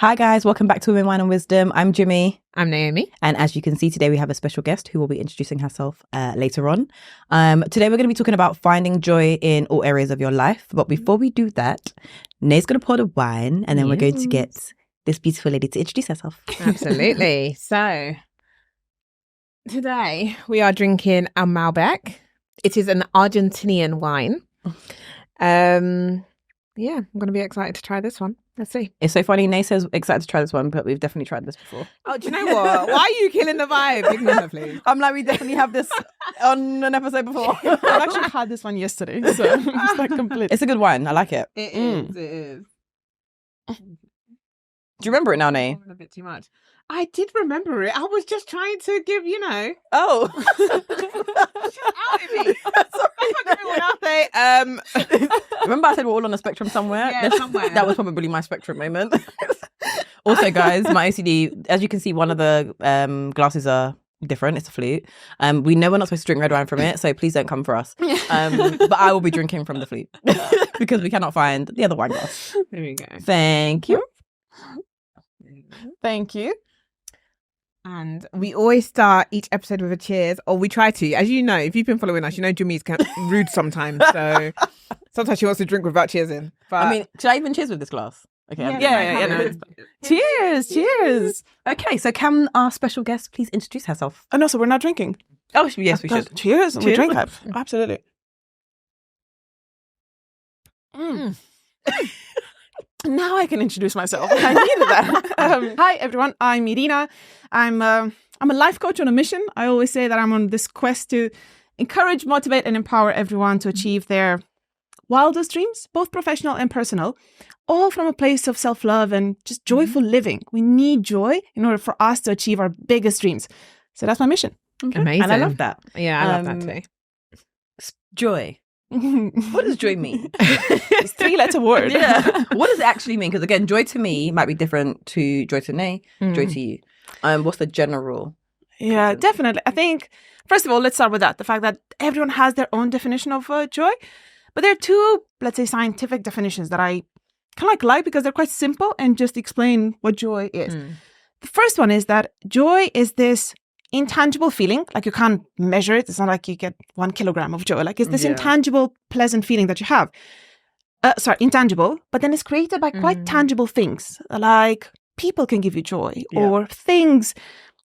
Hi guys, welcome back to Women, Wine and Wisdom. I'm Jimmy. I'm Naomi. And as you can see today, we have a special guest who will be introducing herself later on. Today we're going to be talking about finding joy in all areas of your life. But before we do that, Nae's going to pour the wine and then we're going to get this beautiful lady to introduce herself. Absolutely. So today we are drinking a Malbec. It is an Argentinian wine. I'm going to be excited to try this one. Let's see. It's so funny. Nae says excited to try this one, but we've definitely tried this before. Oh, do you know what? Why are you killing the vibe? Ignore her, please. I'm like, we definitely have this on an episode before. I've actually had this one yesterday, so it's like complete. It's a good wine. I like it. It is. Do you remember it now, Nae? A bit too much. I did remember it. I was just trying to give, Oh. out of me. Remember I said we're all on the spectrum somewhere? Yeah, somewhere. That was probably my spectrum moment. Also, guys, my OCD, as you can see, one of the glasses are different. It's a flute. We know we're not supposed to drink red wine from it, so please don't come for us. But I will be drinking from the flute because we cannot find the other wine glass. There we go. Thank you. Thank you. And we always start each episode with a cheers, or we try to. As you know, if you've been following us, you know Jimmy's rude sometimes. So sometimes she wants to drink without cheersing. But I mean, should I even cheers with this glass? Okay. Yeah. Cheers. Okay, so can our special guest please introduce herself? Oh no, so we're not drinking. Oh, yes, we should. Cheers. We Cheers. drink that. Absolutely. Now I can introduce myself. I needed that. Hi everyone, I'm Irina. I'm a life coach on a mission. I always say that I'm on this quest to encourage, motivate, and empower everyone to achieve their wildest dreams, both professional and personal, all from a place of self-love and just joyful living. We need joy in order for us to achieve our biggest dreams. So that's my mission. Okay. Amazing. And I love that. Yeah, I love that too. Joy. What does joy mean? It's a 3-letter word. Yeah. What does it actually mean? Because again, joy to me might be different to joy to Nae, joy to you. What's the general? Yeah, definitely. I think, first of all, let's start with that. The fact that everyone has their own definition of joy. But there are two, let's say, scientific definitions that I kind of like because they're quite simple and just explain what joy is. The first one is that joy is this intangible feeling, like you can't measure it. It's not like you get 1 kilogram of joy. Like it's this intangible, pleasant feeling that you have. Intangible, but then it's created by quite tangible things. Like people can give you joy or things,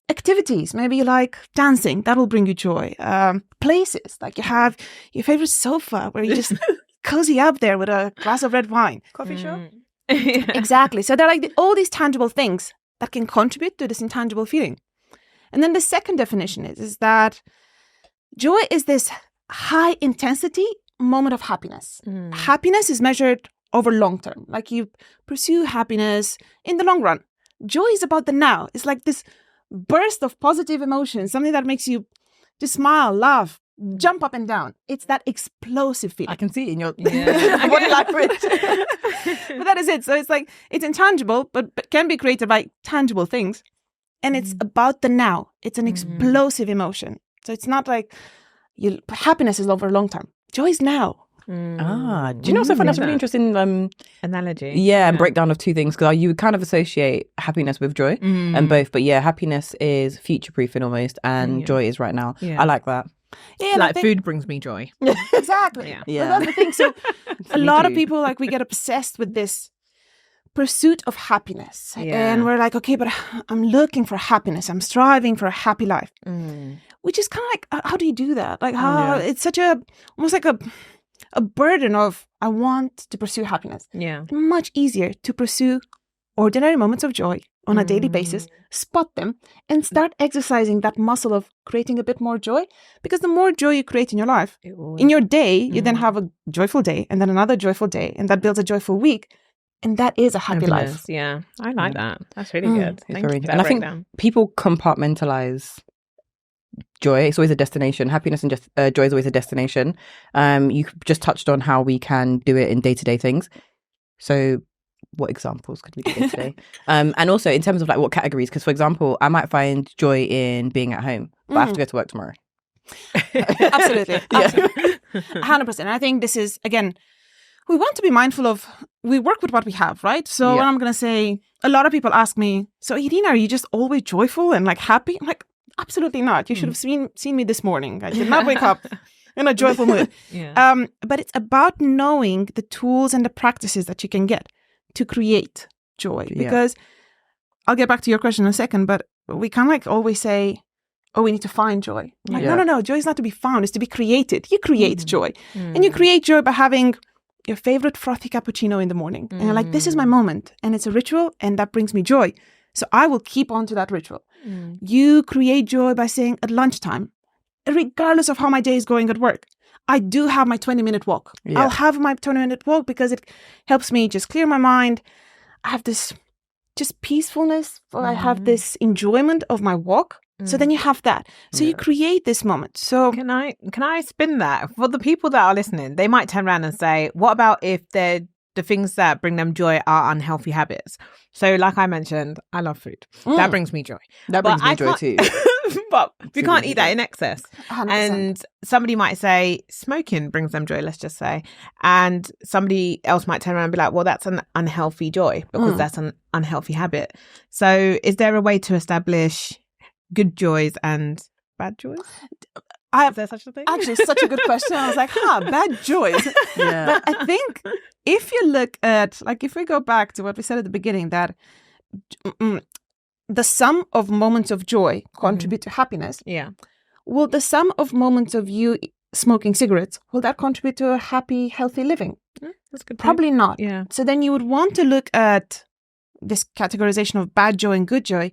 activities. Maybe you like dancing. That'll bring you joy. Places, like you have your favorite sofa where you just cozy up there with a glass of red wine. Coffee shop? Exactly. So they're like all these tangible things that can contribute to this intangible feeling. And then the second definition is that joy is this high intensity moment of happiness. Happiness is measured over long term. Like you pursue happiness in the long run. Joy is about the now. It's like this burst of positive emotions, something that makes you just smile, laugh, jump up and down. It's that explosive feeling. I can see it in your body language. But that is it. So it's like, it's intangible, but can be created by tangible things. And it's about the now. It's an explosive emotion. So it's not like happiness is over a long time. Joy is now. Do you know what's so fun? That's really interesting. Analogy. Yeah, and breakdown of two things because you kind of associate happiness with joy and both. But yeah, happiness is future proofing almost, and joy is right now. Yeah. I like that. Yeah, like food brings me joy. Exactly. Yeah. Well, that's the thing. So a lot of people, like, we get obsessed with this pursuit of happiness. And we're like, okay, but I'm looking for happiness. I'm striving for a happy life. Which is kind of like, how do you do that? Like how it's such almost like a burden of, I want to pursue happiness. Yeah. Much easier to pursue ordinary moments of joy on a daily basis, spot them, and start exercising that muscle of creating a bit more joy. Because the more joy you create in your life, in your day, you then have a joyful day, and then another joyful day, and that builds a joyful week. And that is a happy life. Yeah, I like that. That's really good. It's very, and I think people compartmentalize joy. It's always a destination. Happiness and just joy is always a destination. You just touched on how we can do it in day-to-day things. So what examples could we give today? And also in terms of like what categories, because for example, I might find joy in being at home, but I have to go to work tomorrow. Absolutely. 100%. And I think this is, again, we want to be mindful of, we work with what we have, right? So Yeah. when I'm going to say, a lot of people ask me, so Irina, are you just always joyful and like happy? I'm like, absolutely not. You should have seen me this morning. I did not wake up in a joyful mood. Yeah. But it's about knowing the tools and the practices that you can get to create joy. Yeah. Because I'll get back to your question in a second, but we kind of like always say, oh, we need to find joy. Like, Yeah. no. Joy is not to be found. It's to be created. You create joy. And you create joy by having your favorite frothy cappuccino in the morning. And you're like, this is my moment. And it's a ritual and that brings me joy. So I will keep on to that ritual. You create joy by saying at lunchtime, regardless of how my day is going at work, I do have my 20-minute walk. Yeah. I'll have my 20-minute walk because it helps me just clear my mind. I have this just peacefulness. I have this enjoyment of my walk. So then you have that. So you create this moment. So Can I spin that for the people that are listening? They might turn around and say, "What about if the things that bring them joy are unhealthy habits?" So, like I mentioned, I love food. That brings me joy. That But brings me I joy too. But we can't really eat that in excess. 100%. And somebody might say smoking brings them joy, let's just say. And somebody else might turn around and be like, well, that's an unhealthy joy because that's an unhealthy habit. So is there a way to establish good joys and bad joys? Is there such a thing? Actually, such a good question. I was like, bad joys. Yeah. But I think if you look at, like, if we go back to what we said at the beginning, that the sum of moments of joy contribute to happiness. Yeah. Will the sum of moments of you smoking cigarettes, will that contribute to a happy, healthy living? That's good. Probably not. Yeah. So then you would want to look at this categorization of bad joy and good joy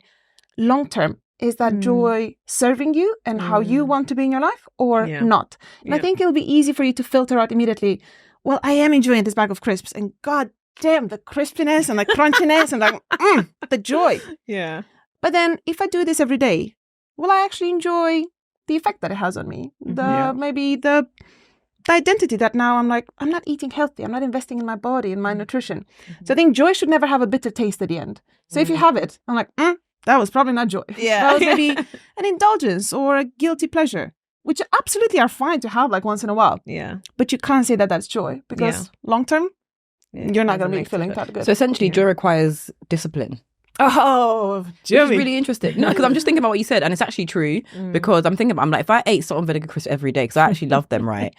long term. Is that joy serving you and how you want to be in your life or not? And I think it'll be easy for you to filter out immediately, well, I am enjoying this bag of crisps and God damn, the crispiness and the crunchiness and like the joy. Yeah. But then if I do this every day, will I actually enjoy the effect that it has on me? Maybe the identity that now I'm like, I'm not eating healthy. I'm not investing in my body and my nutrition. So I think joy should never have a bitter taste at the end. So if you have it, I'm like, that was probably not joy. Yeah. That was maybe an indulgence or a guilty pleasure, which absolutely are fine to have like once in a while. Yeah. But you can't say that that's joy because long term, you're not going to be Doesn't feeling make that good. So essentially, joy requires discipline. Oh, Which is Jimmy. really interesting. No, because I'm just thinking about what you said, and it's actually true. Because I'm like, if I ate salt and vinegar crisps every day, because I actually love them, right?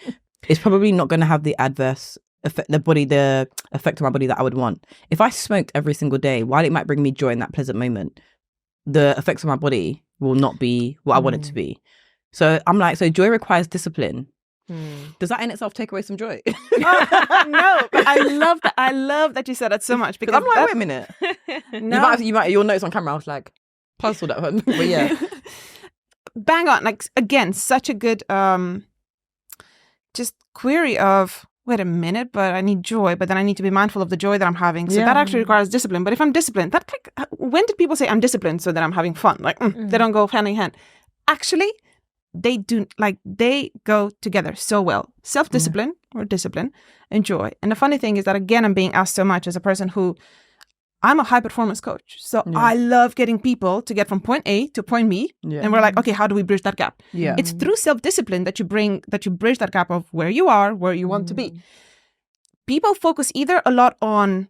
It's probably not going to have the adverse effect, the effect on my body that I would want. If I smoked every single day, while it might bring me joy in that pleasant moment, the effects on my body will not be what I want it to be. So I'm like, so joy requires discipline. Does that in itself take away some joy? No, but I love that. I love that you said that so much because I'm like, wait a minute. No. You might your notes on camera. I was like, puzzled that one, but yeah. Bang on. Like again, such a good just query of wait a minute, but I need joy, but then I need to be mindful of the joy that I'm having. So that actually requires discipline. But if I'm disciplined, that like, when did people say I'm disciplined so that I'm having fun? Like they don't go hand in hand. Actually, they do, like they go together so well. Self-discipline or discipline and joy. And the funny thing is that again, I'm being asked so much as a person who I'm a high performance coach. So I love getting people to get from point A to point B. Yeah. And we're like, okay, how do we bridge that gap? Yeah. It's through self-discipline that you bridge that gap of where you are, where you want to be. People focus either a lot on,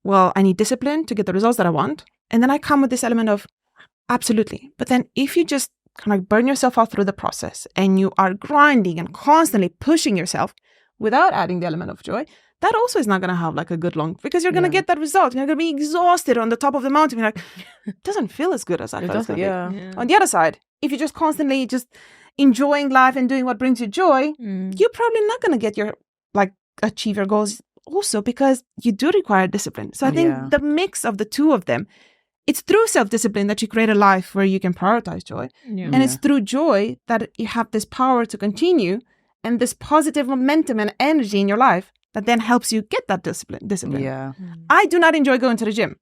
well, I need discipline to get the results that I want. And then I come with this element of absolutely. But then if you just kind of burn yourself out through the process and you are grinding and constantly pushing yourself without adding the element of joy, that also is not going to have like a good long, because you're going to get that result. You're going to be exhausted on the top of the mountain. You're like, it doesn't feel as good as I thought it was going to be. On the other side, if you're just constantly just enjoying life and doing what brings you joy, you're probably not going to get achieve your goals also because you do require discipline. So I think the mix of the two of them, it's through self-discipline that you create a life where you can prioritize joy. And it's through joy that you have this power to continue and this positive momentum and energy in your life that then helps you get that discipline. Yeah. I do not enjoy going to the gym.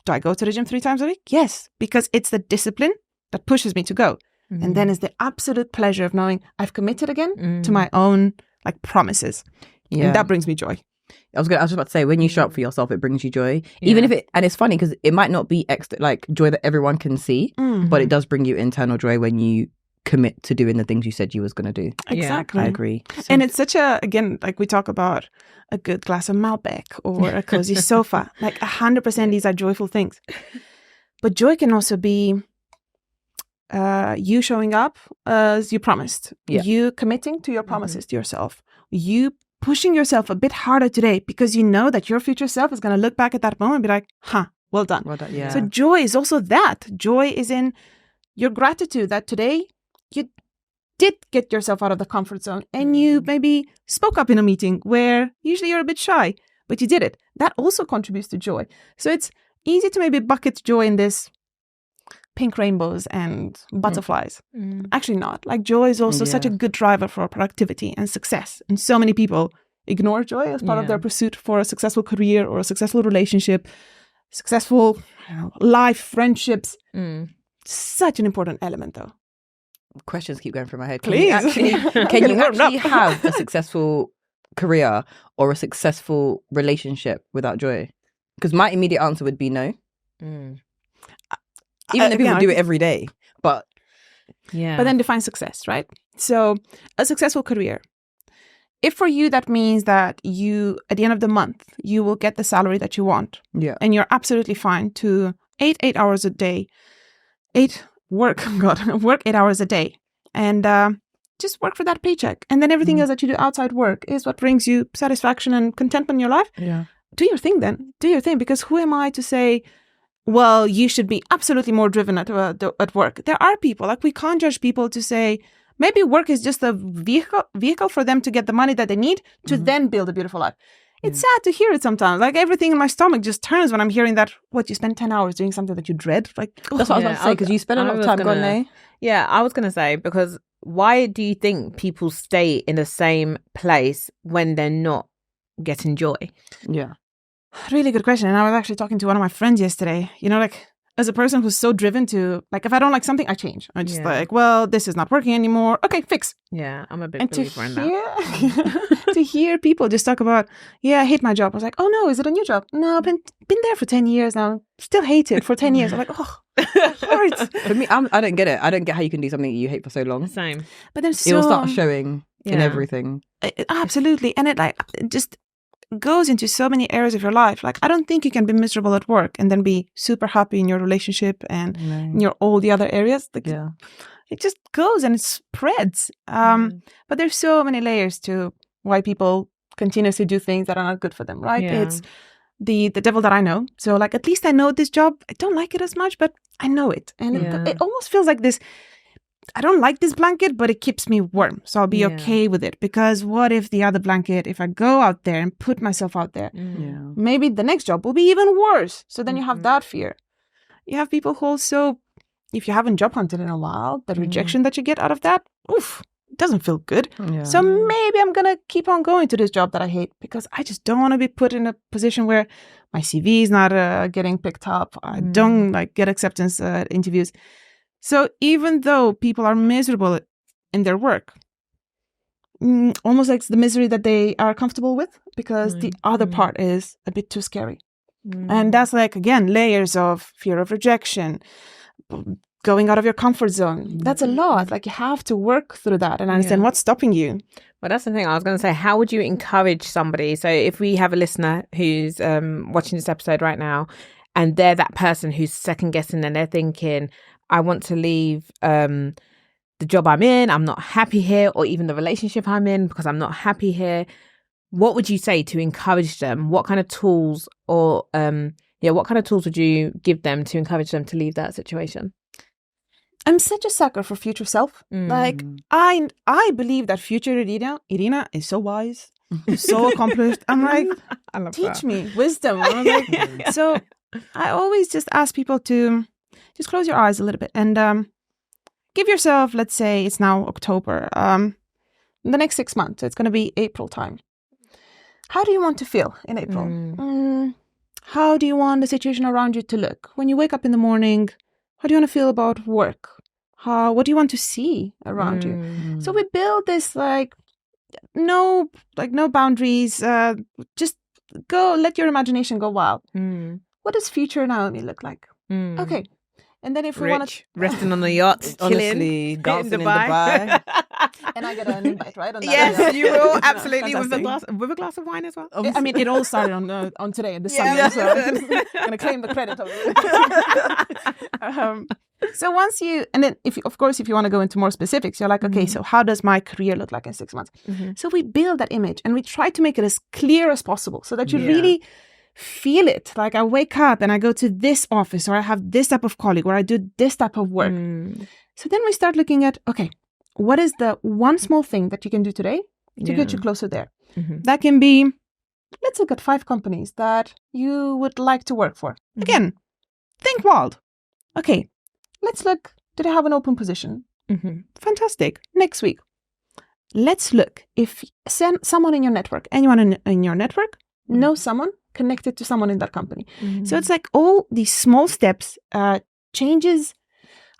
Do I go to the gym 3 times a week? Yes, because it's the discipline that pushes me to go. And then it's the absolute pleasure of knowing I've committed again to my own promises. Yeah. And that brings me joy. I was just about to say, when you show up for yourself, it brings you joy. Even if and it's funny because it might not be extra, like joy that everyone can see, but it does bring you internal joy when you commit to doing the things you said you was going to do. Exactly. I agree. And it's such again, like we talk about a good glass of Malbec or a cozy sofa. Like 100% these are joyful things. But joy can also be you showing up as you promised. Yeah. You committing to your promises to yourself. You pushing yourself a bit harder today because you know that your future self is going to look back at that moment and be like, well done. Well done. Yeah. So joy is also that. Joy is in your gratitude that today you did get yourself out of the comfort zone and you maybe spoke up in a meeting where usually you're a bit shy, but you did it. That also contributes to joy. So it's easy to maybe bucket joy in this pink rainbows and butterflies. Actually not. Like joy is also such a good driver for productivity and success. And so many people ignore joy as part of their pursuit for a successful career or a successful relationship, successful life, friendships. Such an important element though. Questions keep going through my head. Please. Can you actually have a successful career or a successful relationship without joy? Because my immediate answer would be no. Even if people do it every day. But Yeah. then define success, right? So a successful career. If for you that means that you, at the end of the month, you will get the salary that you want. yeah. And you're absolutely fine to 8 hours a day. Work 8 hours a day. And just work for that paycheck. And then everything else that you do outside work is what brings you satisfaction and contentment in your life. Yeah. Do your thing then. Do your thing. Because who am I to say, well, you should be absolutely more driven at work. There are people, like we can't judge people to say, maybe work is just a vehicle for them to get the money that they need to then build a beautiful life. It's sad to hear it sometimes. Like everything in my stomach just turns when I'm hearing that, you spend 10 hours doing something that you dread. Like, That's what I was about to say, because you spend a lot of time going there. Yeah, I was going to say, because why do you think people stay in the same place when they're not getting joy? Yeah. Really good question. And I was actually talking to one of my friends yesterday. You know, like as a person who's so driven to, like, if I don't like something, I change. I'm just like, well, this is not working anymore. Okay, fix. Yeah, I'm a big believer in that. To hear people just talk about, I hate my job. I was like, oh no, is it a new job? No, I've been there for 10 years now. Still hate it for 10 years. I'm like, hurts. For me, I don't get it. I don't get how you can do something you hate for so long. Same. But then It will start showing in everything. Absolutely. And it just goes into so many areas of your life. Like, I don't think you can be miserable at work and then be super happy in your relationship and in all the other areas. Like, it just goes and it spreads. But there's so many layers to why people continuously do things that are not good for them, right? Yeah. It's the devil that I know. So, like, at least I know this job. I don't like it as much, but I know it. And it almost feels like this, I don't like this blanket, but it keeps me warm. So I'll be okay with it. Because what if the other blanket, if I go out there and put myself out there, maybe the next job will be even worse. So then you have that fear. You have people who also, if you haven't job hunted in a while, the rejection that you get out of that, it doesn't feel good. Yeah. So maybe I'm going to keep on going to this job that I hate because I just don't want to be put in a position where my CV is not getting picked up. I don't get acceptance at interviews. So even though people are miserable in their work, almost like it's the misery that they are comfortable with because the other part is a bit too scary. And that's like, again, layers of fear of rejection, going out of your comfort zone. That's a lot. Like, you have to work through that and understand what's stopping you. Well, that's the thing I was going to say. How would you encourage somebody? So if we have a listener who's watching this episode right now and they're that person who's second guessing and they're thinking, I want to leave the job I'm in, I'm not happy here, or even the relationship I'm in because I'm not happy here. What would you say to encourage them? What kind of tools what kind of tools would you give them to encourage them to leave that situation? I'm such a sucker for future self. Like, I believe that future Irina is so wise, so accomplished. I'm like, teach me wisdom. I'm like, so I always just ask people to just close your eyes a little bit and give yourself, let's say it's now October, the next 6 months. So it's going to be April time. How do you want to feel in April? How do you want the situation around you to look? When you wake up in the morning, how do you want to feel about work? What do you want to see around you? So we build this no boundaries. Just go, let your imagination go wild. What does future Naomi look like? Okay. And then if we want to Rich, resting on the yacht, chilling, Honestly, dancing in Dubai. and I get an invite, right? On that Yes, you will absolutely Fantastic. with a glass of wine as well. I mean, it all started on today, this Sunday, Yeah. so I'm going to claim the credit of it. So once you, and then if you want to go into more specifics, you're like, okay, so how does my career look like in 6 months? So we build that image and we try to make it as clear as possible so that you really feel it. Like I wake up and I go to this office, or I have this type of colleague, or I do this type of work. So then we start looking at, okay, what is the one small thing that you can do today to get you closer there? That can be, let's look at 5 companies that you would like to work for. Again, think wild. Okay, let's look, do they have an open position? Fantastic. Next week, let's look if someone in your network, anyone in your network knows someone connected to someone in that company. So it's like all these small steps, changes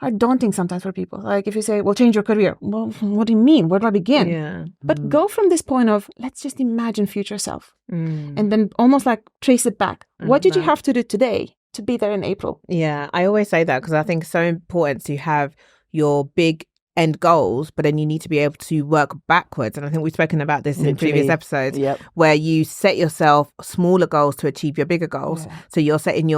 are daunting sometimes for people. Like if you say, well, change your career. Well, what do you mean? Where do I begin? Yeah. But go from this point of, let's just imagine future self. And then almost like trace it back. What did you have to do today to be there in April? Yeah, I always say that because I think it's so important to have your big end goals, but then you need to be able to work backwards. And I think we've spoken about this in previous episodes, where you set yourself smaller goals to achieve your bigger goals. So you're setting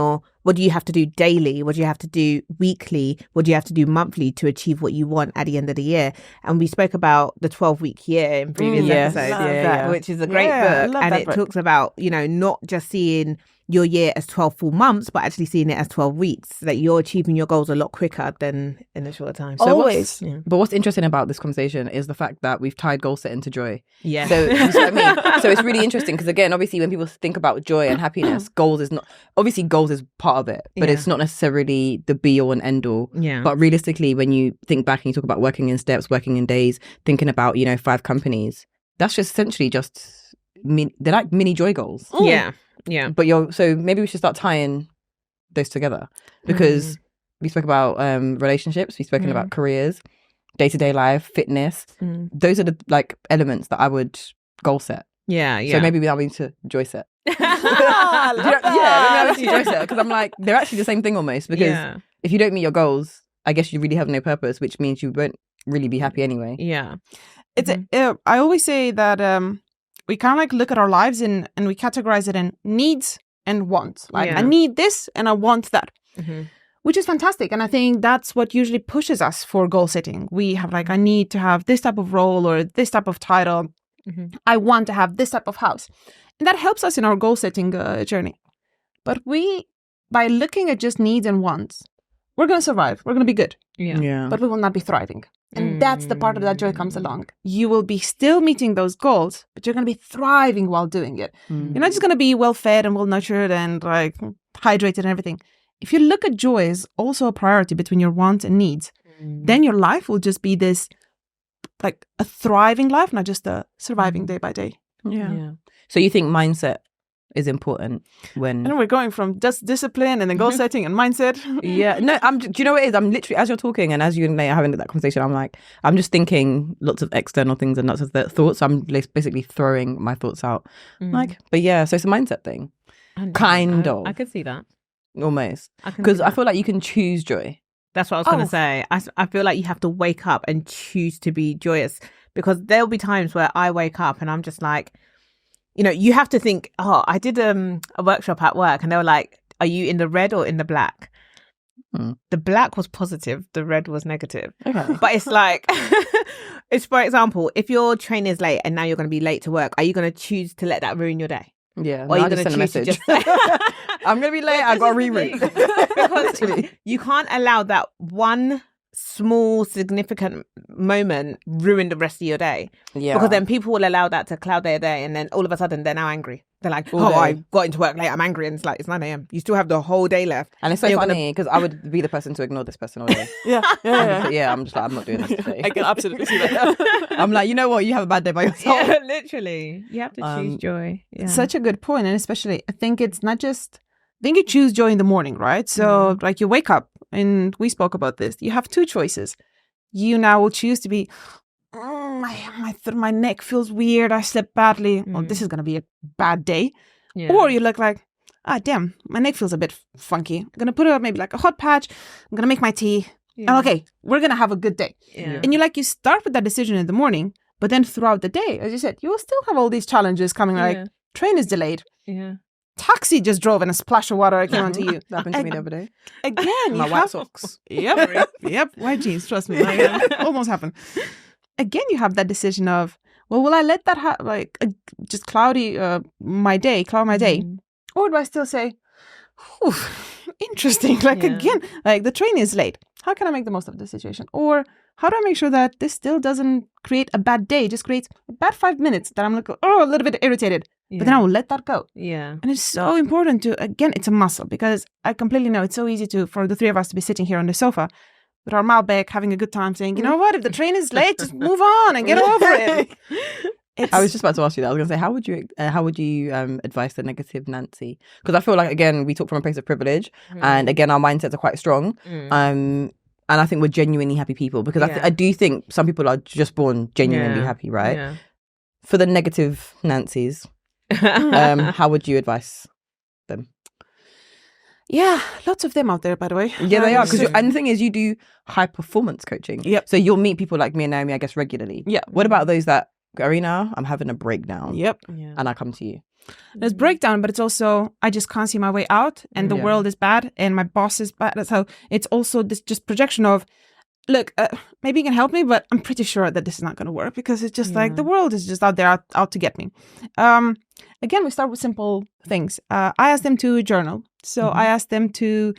what do you have to do daily? What do you have to do weekly? What do you have to do monthly to achieve what you want at the end of the year? And we spoke about the 12-week year in previous episodes, which is a great book. And it talks about, not just seeing your year as 12 full months, but actually seeing it as 12 weeks, so that you're achieving your goals a lot quicker than in a shorter time. So but what's interesting about this conversation is the fact that we've tied goal setting to joy. Yeah. So you see what I mean? So it's really interesting because, again, obviously when people think about joy and happiness, goals is part of it, but it's not necessarily the be all and end all. Yeah. But realistically, when you think back and you talk about working in steps, working in days, thinking about, 5 companies, that's just essentially they're like mini joy goals. Yeah. Yeah. But so maybe we should start tying those together, because we spoke about relationships, we've spoken about careers, day-to-day life, fitness. Those are the elements that I would goal set. Yeah. So maybe I need to joy set. Maybe maybe I need to joy set, because I'm like, they're actually the same thing almost, because if you don't meet your goals, I guess you really have no purpose, which means you won't really be happy anyway. Yeah. It's I always say that we kind of look at our lives and we categorize it in needs and wants. I need this and I want that, which is fantastic. And I think that's what usually pushes us for goal setting. We have I need to have this type of role or this type of title. I want to have this type of house. And that helps us in our goal setting journey. But by looking at just needs and wants, we're going to survive. We're going to be good. Yeah. But we will not be thriving. And that's the part of that joy comes along. You will be still meeting those goals, but you're going to be thriving while doing it. You're not just going to be well fed and well nurtured and hydrated and everything. If you look at joy as also a priority between your wants and needs, then your life will just be this a thriving life, not just a surviving day by day. Yeah. So you think mindset is important when... And we're going from just discipline and then goal setting and mindset. Yeah. No, do you know what it is? I'm literally, as you're talking and as you and Nate are having that conversation, I'm just thinking lots of external things and lots of thoughts. I'm basically throwing my thoughts out. But yeah, so it's a mindset thing. Kind of. I could see that. Almost. Because I feel like you can choose joy. That's what I was going to say. I feel like you have to wake up and choose to be joyous, because there'll be times where I wake up and I'm just like, you have to think, I did a workshop at work and they were like, are you in the red or in the black? The black was positive, the red was negative. Okay. But it's it's, for example, if your train is late and now you're going to be late to work, are you going to choose to let that ruin your day? Yeah. Or are you going to choose message? to just... I'm going to be late, I've got to reroute. Because you can't allow that one small significant moment ruin the rest of your day. Yeah. Because then people will allow that to cloud their day, and then all of a sudden they're now angry. They're like, I got into work late, I'm angry, and it's 9 a.m. You still have the whole day left. And it's so funny because I would be the person to ignore this person all day. Yeah. I'm just I'm not doing this today. I can absolutely see that. I'm like, you know what? You have a bad day by yourself. Yeah, literally. You have to choose joy. Yeah. Such a good point. And especially, I think it's not just... I think you choose joy in the morning, right? So you wake up, and we spoke about this. You have 2 choices. You now will choose to be, my neck feels weird. I slept badly. Well, this is going to be a bad day. Yeah. Or you look like, damn, my neck feels a bit funky. I'm going to put maybe like a hot patch. I'm going to make my tea. And okay, we're going to have a good day. Yeah. And you start with that decision in the morning, but then throughout the day, as you said, you will still have all these challenges coming, like train is delayed. Yeah. Taxi just drove and a splash of water came onto you. That happened to me the other day. Again, My white socks. Yep, white jeans, trust me. Almost happened. Again, you have that decision of, well, will I let that just cloud my day? Or do I still say, interesting, again, like the train is late. How can I make the most of the situation? Or how do I make sure that this still doesn't create a bad day, just creates a bad 5 minutes that I'm like, a little bit irritated, but then I will let that go. Yeah. And it's so important to, again, it's a muscle, because I completely know it's so easy for the three of us to be sitting here on the sofa with our mouth back, having a good time, saying, you know what, if the train is late, just move on and get over it. I was just about to ask you that. I was going to say, how would you advise the negative Nancy? Because I feel like, again, we talk from a place of privilege, and again, our mindsets are quite strong. And I think we're genuinely happy people, because I do think some people are just born genuinely happy, right? Yeah. For the negative Nancys, how would you advise them? Yeah, lots of them out there, by the way. Yeah, they are. And the thing is, you do high performance coaching. Yep. So you'll meet people like me and Naomi, I guess, regularly. Yeah. What about those that, Irina, I'm having a breakdown. Yep. Yeah. And I come to you. There's breakdown, but it's also, I just can't see my way out, and the world is bad, and my boss is bad. So it's also this just projection of, look, maybe you can help me, but I'm pretty sure that this is not going to work, because it's just like the world is just out there out to get me. Again, we start with simple things. I ask them to journal. So I ask them to,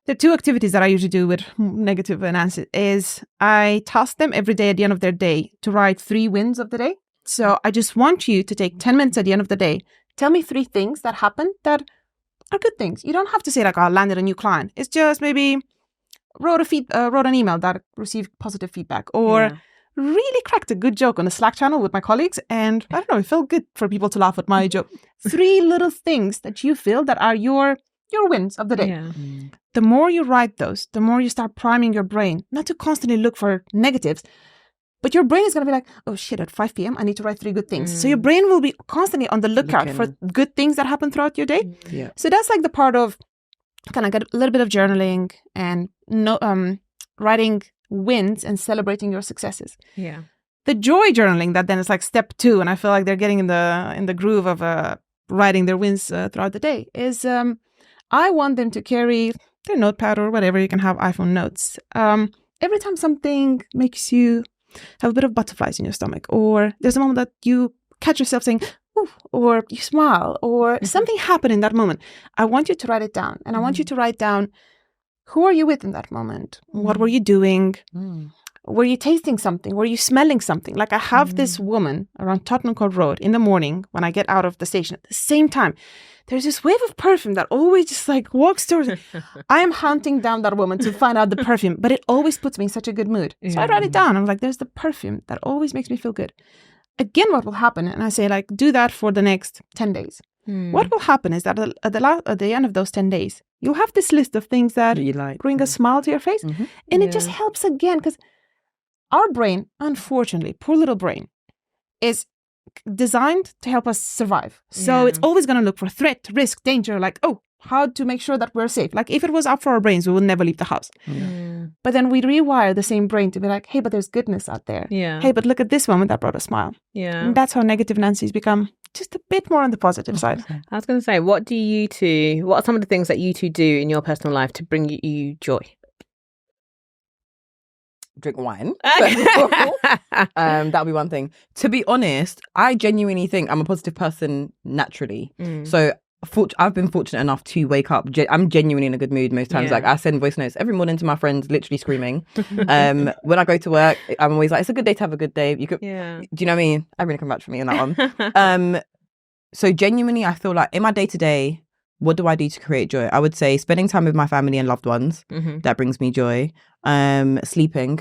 there are two activities that I usually do with negative analysis is I task them every day at the end of their day to write 3 wins of the day. So I just want you to take 10 minutes at the end of the day. Tell me 3 things that happened that are good things. You don't have to say like, I landed a new client. It's just maybe wrote an email that received positive feedback, or really cracked a good joke on a Slack channel with my colleagues, and I don't know, it felt good for people to laugh at my joke. 3 little things that you feel that are your wins of the day. Yeah. The more you write those, the more you start priming your brain not to constantly look for negatives, but your brain is going to be like, oh shit, at 5 p.m. I need to write 3 good things. So your brain will be constantly on the lookout for good things that happen throughout your day. Yeah. So that's like the part of kind of get a little bit of journaling and writing wins and celebrating your successes. Yeah. The joy journaling, that then is like step 2, and I feel like they're getting in the groove of writing their wins throughout the day, is I want them to carry their notepad or whatever. You can have iPhone notes. Every time something makes you have a bit of butterflies in your stomach, or there's a moment that you catch yourself saying, ooh, or you smile, or something happened in that moment, I want you to write it down. And I want you to write down, who are you with in that moment? What were you doing? Were you tasting something? Were you smelling something? Like I have this woman around Tottenham Court Road in the morning when I get out of the station. At the same time, there's this wave of perfume that always just like walks towards me. I am hunting down that woman to find out the perfume, but it always puts me in such a good mood. So I write it down. I'm like, there's the perfume that always makes me feel good. Again, what will happen? And I say, like, do that for the next 10 days. What will happen is that at the end of those 10 days, you'll have this list of things that you like, bring a smile to your face. And it just helps again, because our brain, unfortunately, poor little brain, is designed to help us survive. So it's always going to look for threat, risk, danger, like, oh, how to make sure that we're safe. Like if it was up for our brains, we would never leave the house. But then we rewire the same brain to be like, hey, but there's goodness out there. Hey, but look at this moment that brought a smile. And that's how negative Nancy's become just a bit more on the positive side. I was going to say, what are some of the things that you two do in your personal life to bring you joy? Drink wine. That'll be one thing. To be honest, I genuinely think I'm a positive person naturally. So I've been fortunate enough to wake up. I'm genuinely in a good mood most times. Like I send voice notes every morning to my friends, literally screaming. When I go to work, I'm always like, it's a good day to have a good day. You could, do you know what I mean? Everyone come back for me on that one. So genuinely, I feel like in my day to day, what do I do to create joy? I would say spending time with my family and loved ones. That brings me joy. Sleeping,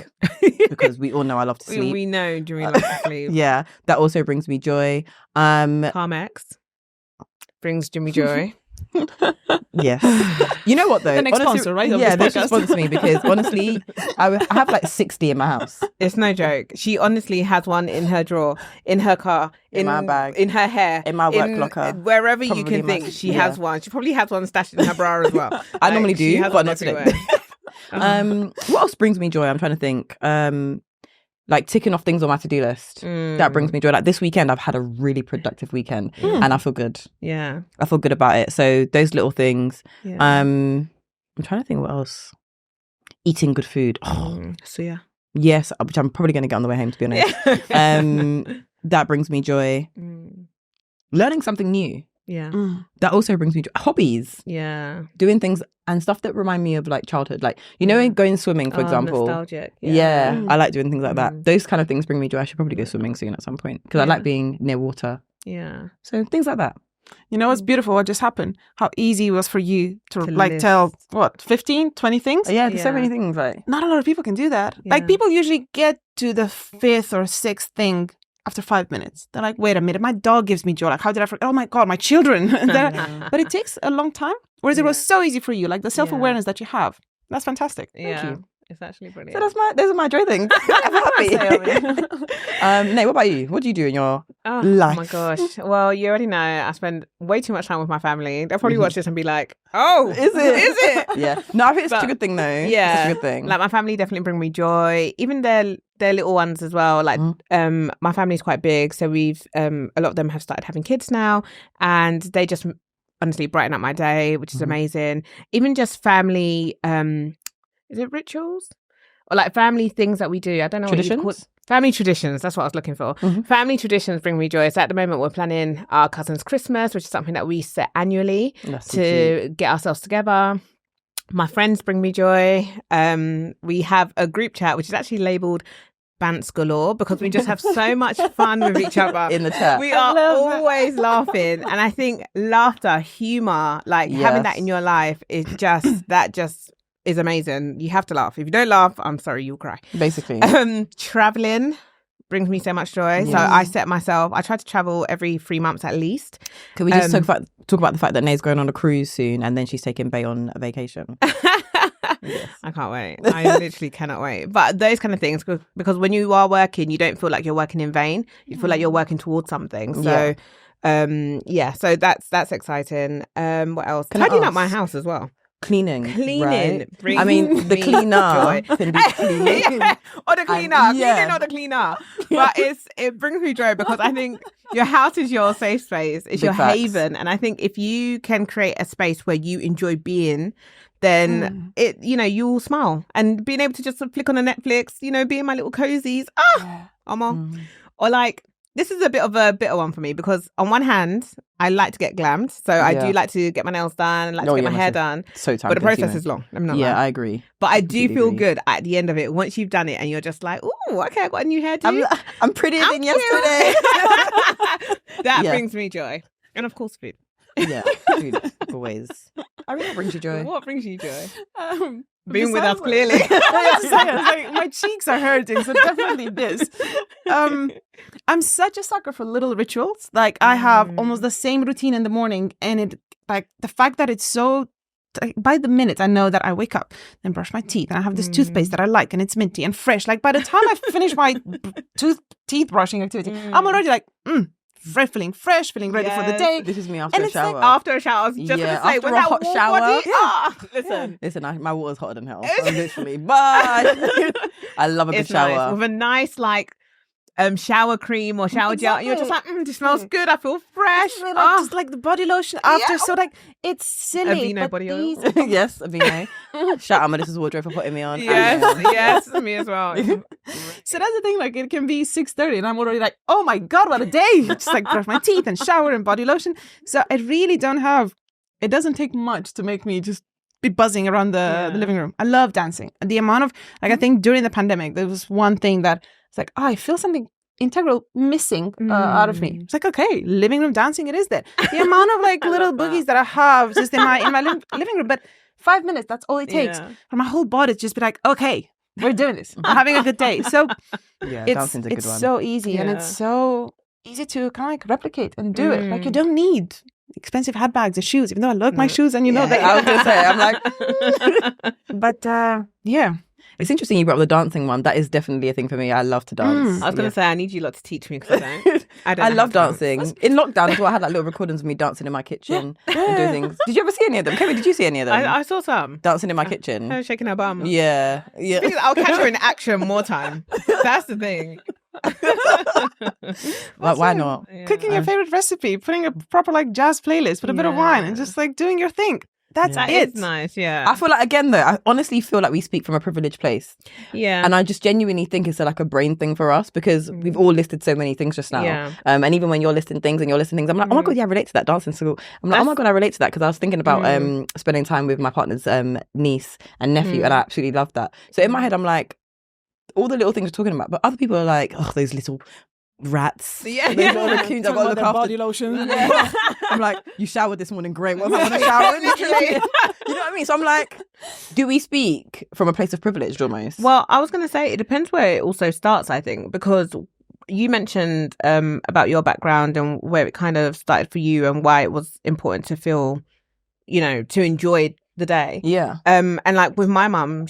because we all know I love to sleep. We know Jimmy loves to sleep. That also brings me joy. Carmex brings Jimmy joy. Yes. You know what though? The next Honestly, sponsor, right, of Yeah, this they should podcast. sponsor me because honestly, I have like 60 in my house. It's no joke. She honestly has one in her drawer, in her car, In my bag, in her hair, in my work locker, wherever you probably can in my- think. She yeah. has one. She probably has one stashed in her bra as well. I normally do, she has but one not today. everywhere. What else brings me joy? I'm trying to think. Like ticking off things on my to-do list. That brings me joy. Like this weekend, I've had a really productive weekend, and I feel good. Yeah. I feel good about it. So those little things. Yeah. I'm trying to think what else. Eating good food. Oh, So yeah. yes, which I'm probably going to get on the way home, to be honest. That brings me joy. Learning something new. Yeah. That also brings me joy. Hobbies. Yeah. Doing things and stuff that remind me of like childhood. Like, you know, going swimming, for example. Nostalgic. Yeah, I like doing things like that. Those kind of things bring me joy. I should probably go swimming soon at some point because I like being near water. Yeah. So things like that. You know what's beautiful? What just happened? How easy it was for you to like list. tell, 15, 20 things? Yeah, there's so Yeah. many things. Like, Not a lot of people can do that. Like Yeah. people usually get to the 5th or 6th thing after 5 minutes. They're like, wait a minute, my dog gives me joy. Like, how did I forget? Oh my God, my children. But it takes a long time. Whereas it was so easy for you, like the self-awareness that you have. That's fantastic. Yeah. you. It's actually brilliant. so those are my joy things. I'm happy. Nate, what about you? What do you do in your Oh life? my gosh. Well, you already know I spend way too much time with my family. They'll probably watch this and be like, oh, Is it? Is it? Yeah. No, I think it's But- a good thing though. Yeah. It's a good thing. Like my family definitely bring me joy. Even their little ones as well. Like my family's quite big. So we've a lot of them have started having kids now, and they just honestly brighten up my day, which is amazing. Even just family is it rituals? Or like family things that we do. I don't know what you call Traditions? family traditions. That's what I was looking for. Family traditions bring me joy. So at the moment we're planning our cousin's Christmas, which is something that we set annually That's so cute. to get ourselves together. My friends bring me joy. We have a group chat which is actually labelled Bants Galore because we just have so much fun with each other. In the chat. We are always laughing. And I think laughter, humour, like having that in your life is just is amazing. You have to laugh. If you don't laugh, I'm sorry, you'll cry. Basically. Traveling brings me so much joy. So I try to travel every 3 months at least. Can we just talk about the fact that Nate's going on a cruise soon and then she's taking Bay on a vacation? I can't wait. I literally cannot wait. But those kind of things, because when you are working, you don't feel like you're working in vain. You feel like you're working towards something. So, so that's exciting. What else? Can I Tidying up ask? my house as well. Cleaning. Right? brings I mean, the me cleaner joy. can be cleaning. Yeah. Or the cleaner. Cleaning or the cleaner. But it brings me joy because I think your house is your safe space. It's Big your facts. haven. And I think if you can create a space where you enjoy being, then you will smile. And being able to just flick on a Netflix, be in my little cozies. Or like, this is a bit of a bitter one for me because on one hand, I like to get glammed. So I do like to get my nails done, to get my hair done. So time But the process consuming. is long. I'm not Yeah, lying. I agree. But I do completely feel agree. good at the end of it once you've done it and you're just like, oh, okay, I got a new hairdo. I'm prettier than cute. yesterday. That Yeah. brings me joy. And of course, food. Yeah, food, always. I really brings you joy. What brings you joy? Um, Being with us, besides- clearly. Yes, like, my cheeks are hurting, so definitely this. I'm such a sucker for little rituals. Like I have almost the same routine in the morning, and it like the fact that it's so. Like, by the minute, I know that I wake up and brush my teeth, and I have this toothpaste that I like, and it's minty and fresh. Like by the time I finish my teeth brushing activity, I'm already like, feeling fresh, feeling ready for the day. This is me after And a it's shower. like after a shower, I was just Yeah, going to say, after when a that hot warm shower. body, Listen, my water's hotter than hell. Literally. But I love a good it's nice. shower. With a nice, like, shower cream or shower gel. And you're just like, this smells good. I feel fresh. Just like the body lotion after. So like it's silly. Aveeno but body these- oil. Yes, Aveeno. Shout out Melissa's wardrobe for putting me on. Yes, me as well. So that's the thing. Like it can be 6:30, and I'm already like, oh my god, what a day! Just like brush my teeth and shower and body lotion. So I really don't have. It doesn't take much to make me just be buzzing around the living room. I love dancing. And the amount of I think during the pandemic there was one thing that it's like, I feel something integral missing out of me. It's like, okay, living room dancing, it is there. The amount of like little boogies that I have just in my living room, but 5 minutes, that's all it takes for my whole body to just be like, okay, we're doing this. We're having a good day. So Yeah, it's dancing's a good one. so easy and it's so easy to kind of like replicate and do it. Like you don't need expensive handbags and shoes, even though I love my shoes, and you know that. I was gonna say, I'm like, But yeah. it's interesting you brought up the dancing one. That is definitely a thing for me. I love to dance. I was going to say, I need you lot to teach me because I don't. I don't I know love how to dancing. dance. In lockdown as well, I had like little recordings of me dancing in my kitchen and doing things. Did you ever see any of them? Kevin, did you see any of them? I saw some. Dancing in my kitchen. Her shaking her bum. Yeah. Because I'll catch her in action more time. That's the thing. Like, why not? Yeah. Cooking your favorite recipe, putting a proper like jazz playlist with a bit of wine, and just like doing your thing. That's That it. is nice, yeah. I feel like, again, though, I honestly feel like we speak from a privileged place. Yeah. And I just genuinely think it's like a brain thing for us because we've all listed so many things just now. Yeah. And even when you're listing things, I'm like, oh my God, yeah, I relate to that dancing school. I'm like, oh my God, I relate to that because I was thinking about spending time with my partner's niece and nephew, and I absolutely love that. So in my head, I'm like, all the little things we're talking about, but other people are like, oh, those little rats. Yeah. Those little raccoons I've got to look after. Body lotion. Yeah. I'm like, you showered this morning, great. What am I going to shower in? Literally. You know what I mean? So I'm like, do we speak from a place of privilege almost? Well, I was going to say, it depends where it also starts, I think, because you mentioned about your background and where it kind of started for you and why it was important to feel, to enjoy the day. Yeah. And like with my mum,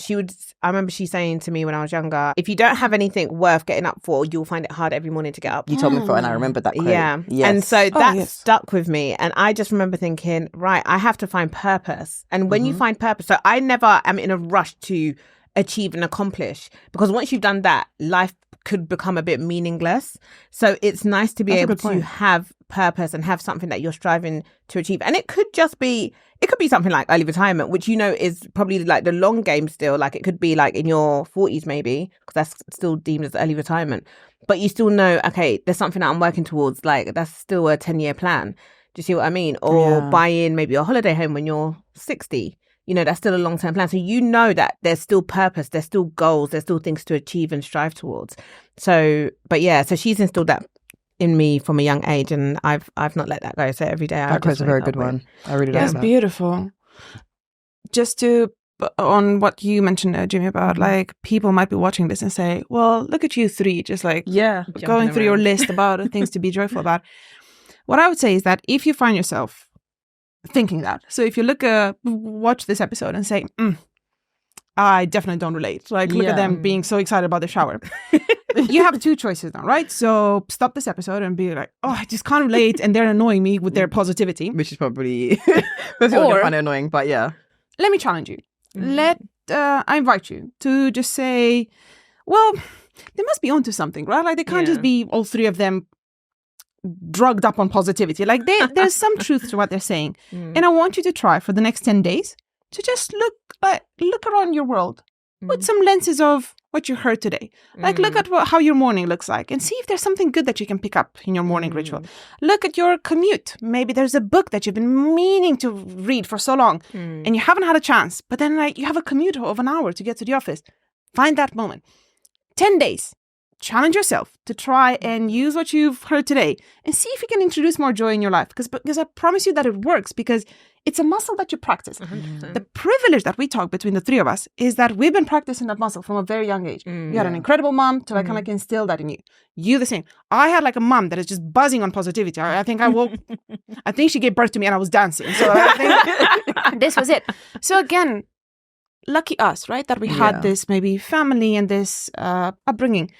I remember she saying to me when I was younger, if you don't have anything worth getting up for, you'll find it hard every morning to get up. You told me before and I remembered that quote. Yeah. Yes. And so that yes. stuck with me. And I just remember thinking, right, I have to find purpose. And when you find purpose, so I never am in a rush to achieve and accomplish, because once you've done that, life could become a bit meaningless. So it's nice to be able to have purpose and have something that you're striving to achieve. And it could be something like early retirement, which is probably like the long game still. Like it could be like in your 40s maybe, because that's still deemed as early retirement. But you still know, okay, there's something that I'm working towards. Like that's still a 10-year plan. Do you see what I mean? Or buy in maybe a holiday home when you're 60. That's still a long-term plan. So that there's still purpose, there's still goals, there's still things to achieve and strive towards. So she's instilled that in me from a young age, and I've not let that go. So every day that quote's a very good one. I really like That's that. beautiful. Just on what you mentioned, Jimmy, about like people might be watching this and say, well, look at you three, just like going through your list about things to be joyful about. What I would say is that if you find yourself thinking that, so if you watch this episode and say, I definitely don't relate. Like, look at them being so excited about the shower. You have two choices now, right? So stop this episode and be like, oh, I just can't relate. And they're annoying me with their positivity. Which is probably, most people find it annoying, but yeah. Let me challenge you. I invite you to just say, well, they must be onto something, right? Like they can't just be all three of them drugged up on positivity. Like there's some truth to what they're saying. And I want you to try for the next 10 days to just look around your world with some lenses of what you heard today. Like look at how your morning looks like and see if there's something good that you can pick up in your morning ritual. Look at your commute. Maybe there's a book that you've been meaning to read for so long and you haven't had a chance, but then like you have a commute of an hour to get to the office. Find that moment. 10 days. Challenge yourself to try and use what you've heard today and see if you can introduce more joy in your life. Because I promise you that it works, because it's a muscle that you practice. 100%. The privilege that we talk between the three of us is that we've been practicing that muscle from a very young age. You had an incredible mom to like kind of like instill that in you. You the same. I had like a mom that is just buzzing on positivity. I think I think she gave birth to me and I was dancing. So I think this was it. So again, lucky us, right? That we had this maybe family and this upbringing.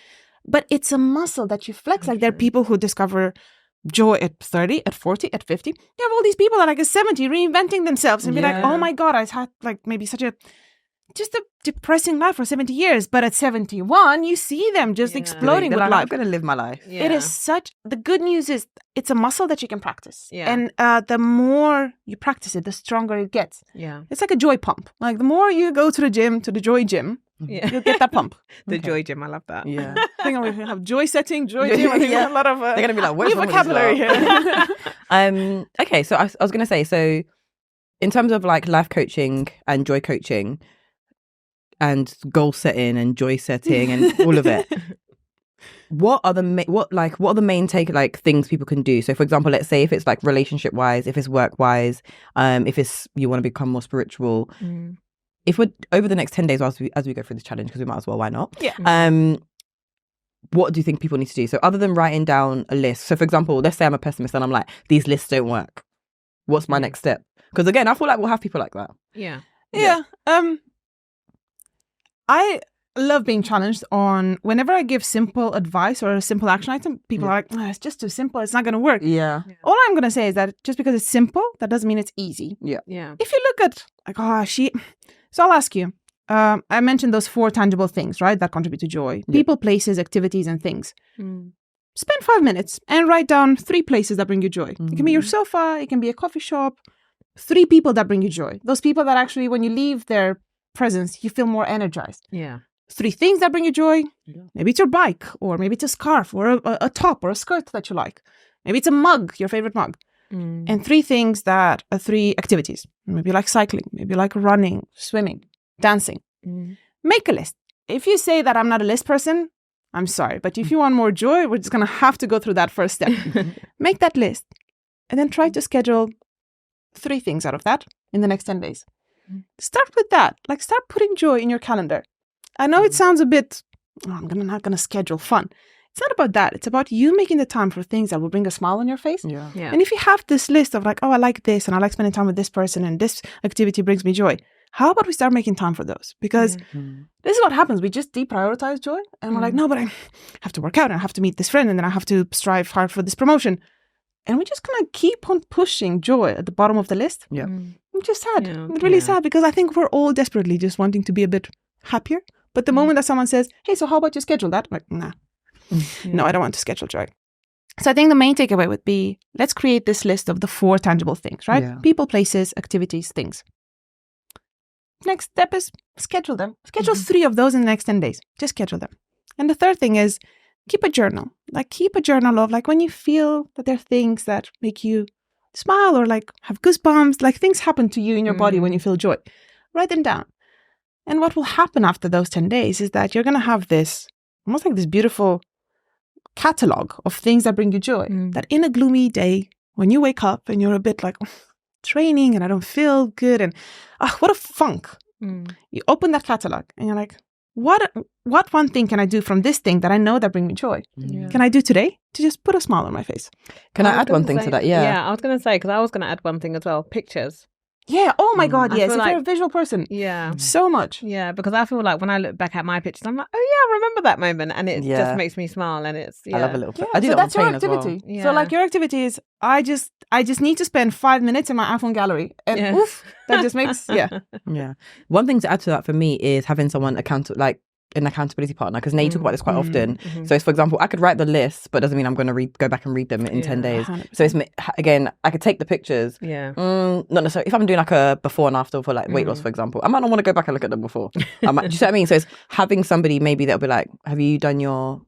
But it's a muscle that you flex. Like there are people who discover joy at 30, at 40, at 50. You have all these people that like at 70 reinventing themselves and be like, oh my God, I had like maybe just a depressing life for 70 years. But at 71, you see them just exploding with life. I'm going to live my life. Yeah. It is the good news is it's a muscle that you can practice. Yeah. And the more you practice it, the stronger it gets. Yeah. It's like a joy pump. Like the more you go to the gym, to the joy gym, you'll get that pump. The joy gym, I love that. Yeah. I think we have joy setting, joy gym. I think a lot of they're going to be like, what's new vocabulary here. Okay, so I was going to say, so in terms of like life coaching and joy coaching and goal setting and joy setting and all of it, what are the main things people can do? So for example, let's say if it's like relationship wise, if it's work wise, if it's you want to become more spiritual. If we're over the next 10 days as we go through this challenge, because we might as well, why not? Yeah. What do you think people need to do? So other than writing down a list, so for example, let's say I'm a pessimist and I'm like, these lists don't work. What's my next step? Because again, I feel like we'll have people like that. Yeah. Yeah. I love being challenged on whenever I give simple advice or a simple action item, people are like, it's just too simple. It's not going to work. Yeah. All I'm going to say is that just because it's simple, that doesn't mean it's easy. Yeah. If you look at so I'll ask you, I mentioned those 4 tangible things, right? That contribute to joy. People, places, activities, and things. Spend 5 minutes and write down 3 places that bring you joy. It can be your sofa. It can be a coffee shop. 3 people that bring you joy. Those people that actually, when you leave their presence, you feel more energized. Yeah. 3 things that bring you joy. Yeah. Maybe it's your bike, or maybe it's a scarf, or a top, or a skirt that you like. Maybe it's a mug, your favorite mug. And 3 things that are 3 activities. Maybe you like cycling, maybe you like running, swimming, dancing. Make a list. If you say that I'm not a list person, I'm sorry. But if you want more joy, we're just going to have to go through that first step. Make that list. And then try to schedule 3 things out of that in the next 10 days. Start with that. Like, start putting joy in your calendar. I know it sounds a bit, I'm not going to schedule fun. It's not about that. It's about you making the time for things that will bring a smile on your face. Yeah. And if you have this list of like, oh, I like this and I like spending time with this person and this activity brings me joy, how about we start making time for those? Because this is what happens. We just deprioritize joy and we're like, no, but I have to work out and I have to meet this friend and then I have to strive hard for this promotion. And we just kind of keep on pushing joy at the bottom of the list. Yeah. I'm just sad. It's really sad because I think we're all desperately just wanting to be a bit happier. But the moment that someone says, hey, so how about you schedule that? I'm like, nah. No, I don't want to schedule joy. So I think the main takeaway would be, let's create this list of the 4 tangible things, right? Yeah. People, places, activities, things. Next step is schedule them. Schedule 3 of those in the next 10 days. Just schedule them. And the third thing is keep a journal. Like keep a journal of like when you feel that there are things that make you smile or like have goosebumps, like things happen to you in your body when you feel joy. Write them down. And what will happen after those 10 days is that you're going to have this, almost like this beautiful catalog of things that bring you joy. That in a gloomy day, when you wake up and you're a bit like, training and I don't feel good and what a funk. You open that catalog and you're like, what one thing can I do from this thing that I know that bring me joy? Can I do today to just put a smile on my face? Can I add one thing to that? Yeah, I was going to say, because I was going to add one thing as well. Pictures. Yeah. Oh my God. Yes. If like, you're a visual person. Yeah. So much. Yeah. Because I feel like when I look back at my pictures, I'm like, oh yeah, I remember that moment. And it just makes me smile. And it's, I love a little. Yeah. I do so that that's your activity. well. So like your activity is, I just need to spend 5 minutes in my iPhone gallery. And oof, that just makes, Yeah. One thing to add to that for me is having someone an accountability partner, because now you talk about this quite often. So it's, for example, I could write the list, but doesn't mean I'm going to go back and read them in 10 days. 100%. So it's, again, I could take the pictures. Not necessarily. If I'm doing like a before and after for like weight loss, for example, I might not want to go back and look at them before. Do you see what I mean? So it's having somebody maybe that'll be like, have you done your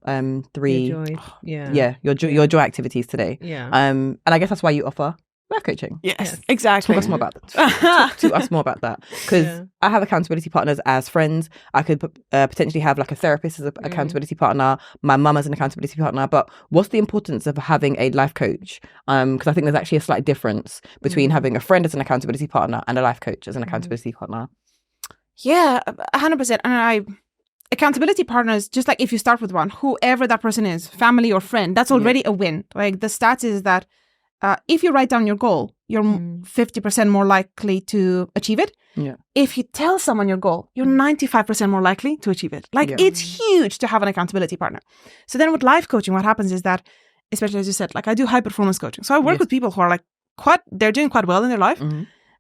3 your joy activities today? And I guess that's why you offer life coaching. Yes, exactly. Talk to us more about that. Talk to us more about that, because I have accountability partners as friends. I could potentially have like a therapist as an accountability partner, my mum as an accountability partner. But what's the importance of having a life coach? Because I think there's actually a slight difference between having a friend as an accountability partner and a life coach as an accountability partner. Yeah, 100%. And accountability partners, just like if you start with one, whoever that person is, family or friend, that's already a win. Like the stats is that if you write down your goal, you're 50% more likely to achieve it. Yeah. If you tell someone your goal, you're 95% more likely to achieve it. Like it's huge to have an accountability partner. So then with life coaching, what happens is that, especially as you said, like I do high performance coaching. So I work with people who are like they're doing quite well in their life,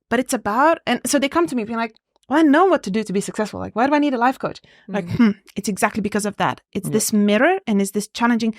but it's about, and so they come to me being like, well, I know what to do to be successful. Like, why do I need a life coach? Like, it's exactly because of that. It's this mirror and it's this challenging.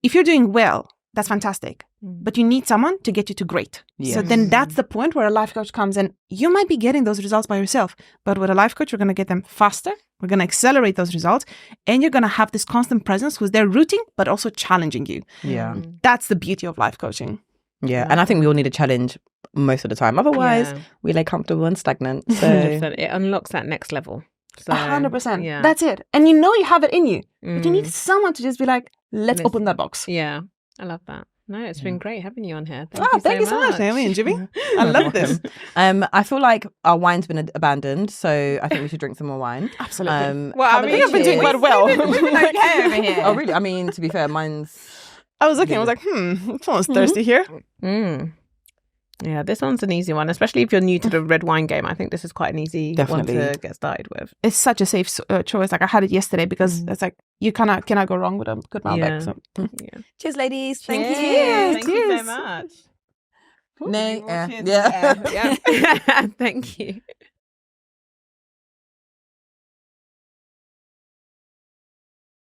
If you're doing well, that's fantastic. But you need someone to get you to great. Yes. So then that's the point where a life coach comes, and you might be getting those results by yourself. But with a life coach, we're going to get them faster. We're going to accelerate those results. And you're going to have this constant presence who's there rooting, but also challenging you. Yeah. That's the beauty of life coaching. Yeah. And I think we all need a challenge most of the time. Otherwise, we lay comfortable and stagnant. So it unlocks that next level. So, 100%. Yeah. That's it. And you know you have it in you. But you need someone to just be like, let's open that box. Yeah. I love that. No, it's been great having you on here. Thank you so much, Naomi and Jimmy. I love this. I feel like our wine's been abandoned, so I think we should drink some more wine. Absolutely. Well, I think I've been doing quite well. We've been okay over here. Oh, really? I mean, to be fair, mine's... I was looking, I was like, someone's thirsty here. Yeah, this one's an easy one, especially if you're new to the red wine game. I think this is quite an easy Definitely. one to get started with. It's such a safe choice. Like I had it yesterday because it's like you cannot go wrong with a good Malbec. So. Yeah. Cheers, ladies. Thank Cheers. you. Thank you so much. Nay, Cheers. yeah. Yeah. Thank you.